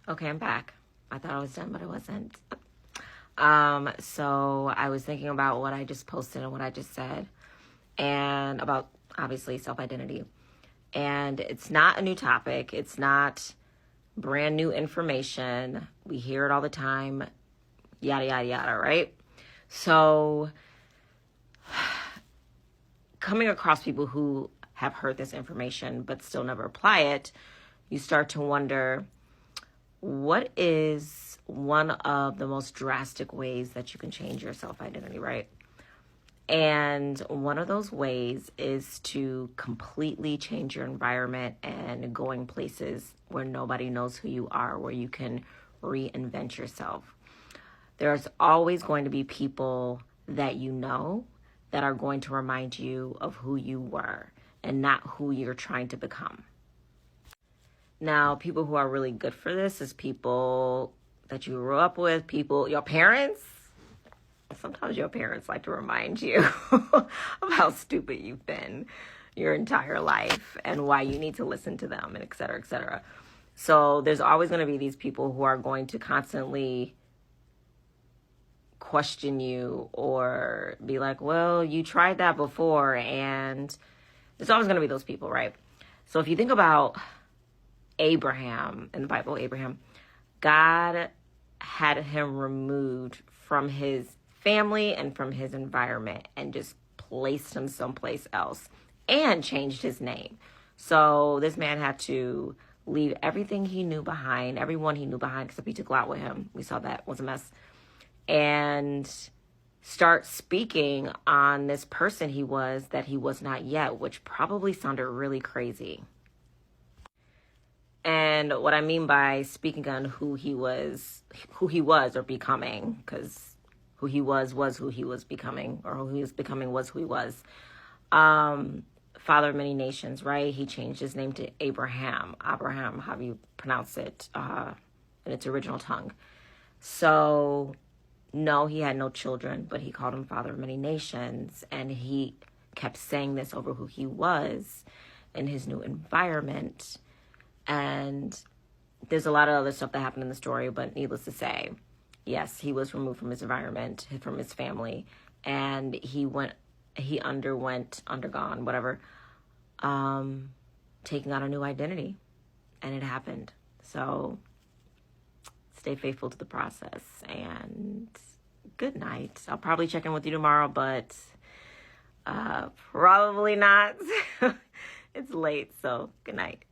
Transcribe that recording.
Okay, I'm back. I thought I was done, but I wasn't. So I was thinking about what I just posted and what I just said, and about obviously self-identity. And it's not a new topic. It's not brand new information. We hear it all the time, yada, yada, yada, right? So coming across people who have heard this information but still never apply it, you start to wonder, what is one of the most drastic ways that you can change your self-identity, right? And one of those ways is to completely change your environment and going places where nobody knows who you are, where you can reinvent yourself. There's always going to be people that you know that are going to remind you of who you were and not who you're trying to become. Now, people who are really good for this is people that you grew up with, your parents. Sometimes your parents like to remind you of how stupid you've been your entire life and why you need to listen to them, and et cetera, et cetera. So there's always going to be these people who are going to constantly question you or be like, well, you tried that before. And there's always going to be those people, right? So if you think about Abraham in the Bible, God had him removed from his family and from his environment and just placed him someplace else and changed his name. So this man had to leave everything he knew behind, everyone he knew behind, except he took Lot with him. We saw that was a mess. And start speaking on this person he was that he was not yet, which probably sounded really crazy. And what I mean by speaking on who he was or becoming, because who he was who he was becoming, or who he was becoming was who he was. Father of many nations, right? He changed his name to Abraham, how you pronounce it in its original tongue. So, no, he had no children, but he called him Father of many nations, and he kept saying this over who he was in his new environment. And there's a lot of other stuff that happened in the story, but needless to say, yes, he was removed from his environment, from his family, and he undergone, taking on a new identity, and it happened. So stay faithful to the process, and good night. I'll probably check in with you tomorrow, but probably not. It's late, so good night.